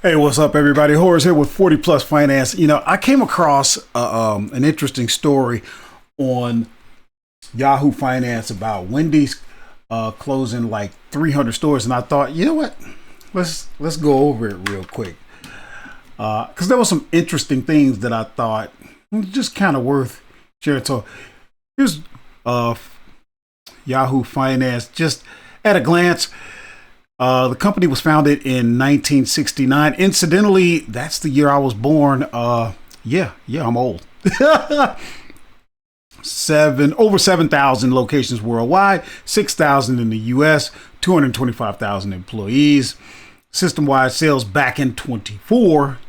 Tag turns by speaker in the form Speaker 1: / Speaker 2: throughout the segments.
Speaker 1: Hey, what's up, everybody? Horace here with 40 Plus Finance. I came across an interesting story on Yahoo Finance about Wendy's closing like 300 stores, and I thought, you know what? Let's go over it real quick because there were some interesting things that I thought just kind of worth sharing. So here's Yahoo Finance, just at a glance. The company was founded in 1969. Incidentally, that's the year I was born. Yeah, I'm old. Over 7,000 locations worldwide, 6,000 in the U.S., 225,000 employees. System-wide sales back in 24,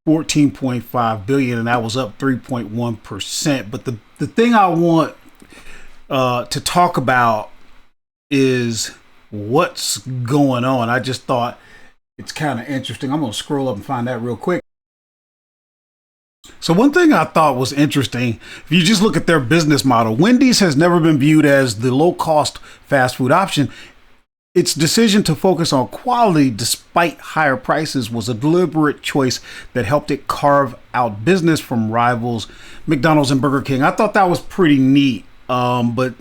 Speaker 1: 14.5 billion, and that was up 3.1%. But the thing I want to talk about is what's going on. I just thought it's kind of interesting. I'm going to scroll up and find that real quick. So one thing I thought was interesting, if you just look at their business model, Wendy's has never been viewed as the low-cost fast food option. Its decision to focus on quality despite higher prices was a deliberate choice that helped it carve out business from rivals McDonald's and Burger King. I thought that was pretty neat, but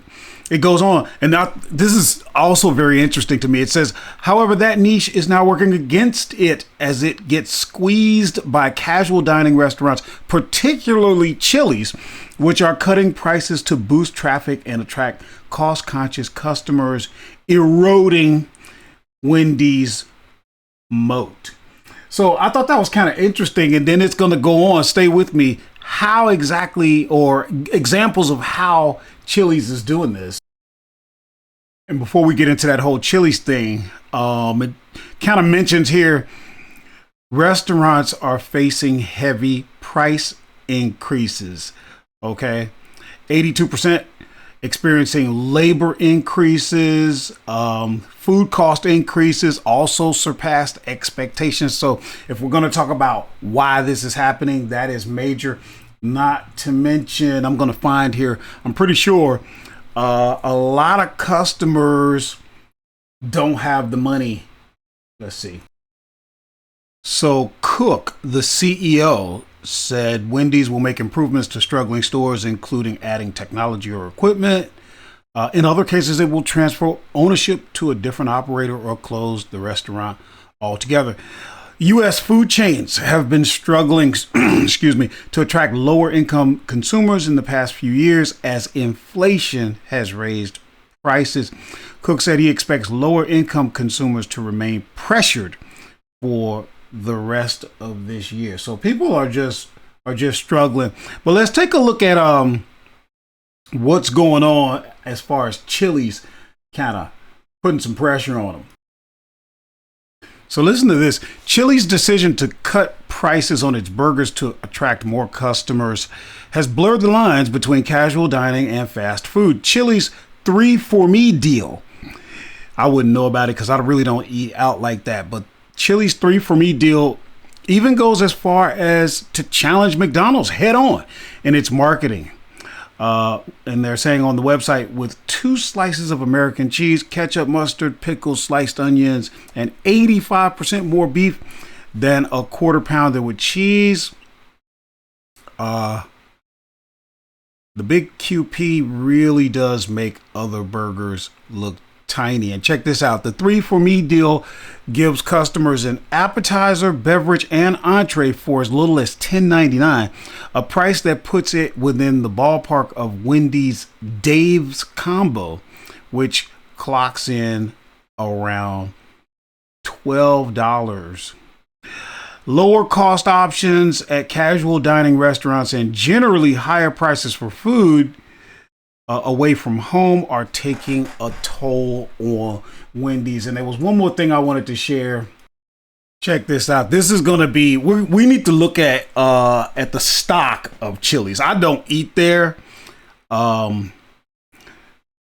Speaker 1: it goes on, and now this is also very interesting to me. It says, however, that niche is now working against it as it gets squeezed by casual dining restaurants, particularly Chili's, which are cutting prices to boost traffic and attract cost-conscious customers, eroding Wendy's moat. So I thought that was kind of interesting, and then it's going to go on. Stay with me. How exactly, or examples of how Chili's is doing this. And before we get into that whole Chili's thing, it kind of mentions here, restaurants are facing heavy price increases. Okay. 82% experiencing labor increases, food cost increases also surpassed expectations. So if we're going to talk about why this is happening, that is major. Not to mention, I'm going to find here, I'm pretty sure a lot of customers don't have the money. Let's see. So Cook, the CEO, said Wendy's will make improvements to struggling stores, including adding technology or equipment. In other cases, it will transfer ownership to a different operator or close the restaurant altogether. U.S. food chains have been struggling, to attract lower income consumers in the past few years as inflation has raised prices. Cook said he expects lower income consumers to remain pressured for the rest of this year. So people are just struggling. But let's take a look at what's going on as far as Chili's kind of putting some pressure on them. So listen to this. Chili's decision to cut prices on its burgers to attract more customers has blurred the lines between casual dining and fast food. Chili's 3 for Me deal. I wouldn't know about it because I really don't eat out like that. But Chili's 3 for Me deal even goes as far as to challenge McDonald's head on in its marketing. And they're saying on the website, with 2 slices of American cheese, ketchup, mustard, pickles, sliced onions, and 85% more beef than a quarter pounder with cheese. The big QP really does make other burgers look tiny. And check this out. The 3 for Me deal gives customers an appetizer, beverage, and entree for as little as $10.99, a price that puts it within the ballpark of Wendy's Dave's Combo, which clocks in around $12. Lower cost options at casual dining restaurants and generally higher prices for food away from home are taking a toll on Wendy's. And there was one more thing I wanted to share. Check this out. This is going to be, we need to look at the stock of Chili's. I don't eat there. And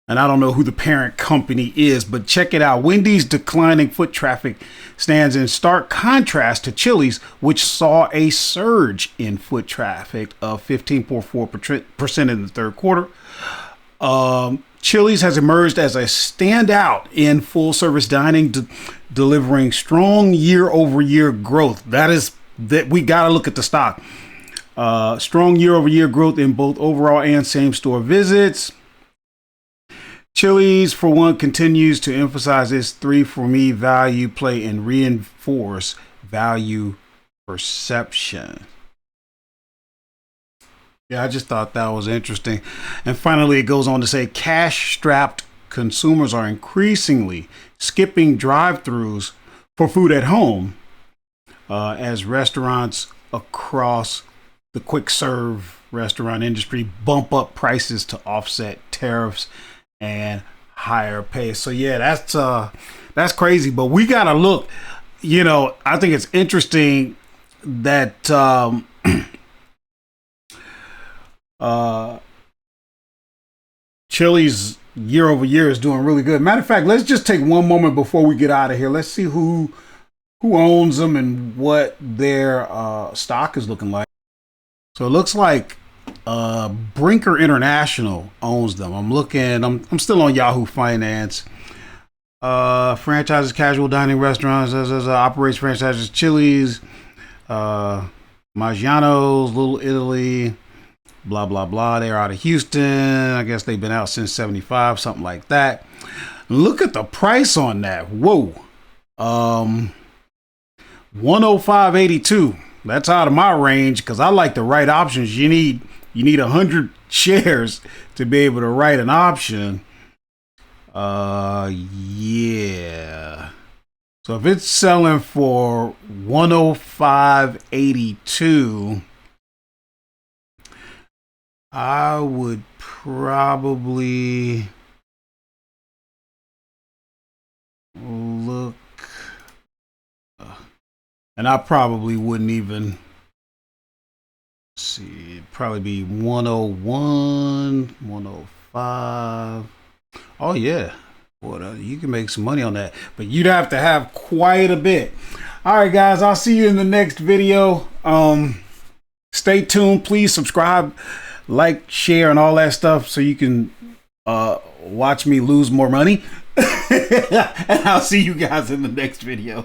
Speaker 1: I don't know who the parent company is, but check it out. Wendy's declining foot traffic stands in stark contrast to Chili's, which saw a surge in foot traffic of 15.4% in the third quarter. Chili's has emerged as a standout in full service dining, delivering strong year-over-year growth. That we got to look at the stock. Strong year-over-year growth in both overall and same-store visits. Chili's, for one, continues to emphasize its 3 for Me value play and reinforce value perception. Yeah, I just thought that was interesting. And finally, it goes on to say cash-strapped consumers are increasingly skipping drive-thrus for food at home as restaurants across the quick-serve restaurant industry bump up prices to offset tariffs and higher pay. So yeah, that's crazy. But we gotta look. I think it's interesting that Chili's year over year is doing really good. Matter of fact, let's just take one moment before we get out of here. Let's see who owns them and what their stock is looking like. So it looks like Brinker International owns them. I'm still on Yahoo Finance. Franchises, casual dining restaurants, operates franchises, Chili's, Maggiano's, Little Italy, blah, blah, blah. They're out of Houston. I guess they've been out since 75, something like that. Look at the price on that. Whoa. 105.82. That's out of my range because I like the right options. You need 100 shares to be able to write an option. Yeah. So if it's selling for 105.82, I would probably look, and I probably wouldn't even see. It'd probably be 101, 105. Oh yeah, boy, you can make some money on that, but you'd have to have quite a bit. All right, guys, I'll see you in the next video. Stay tuned. Please subscribe, like, share, and all that stuff so you can watch me lose more money. And I'll see you guys in the next video.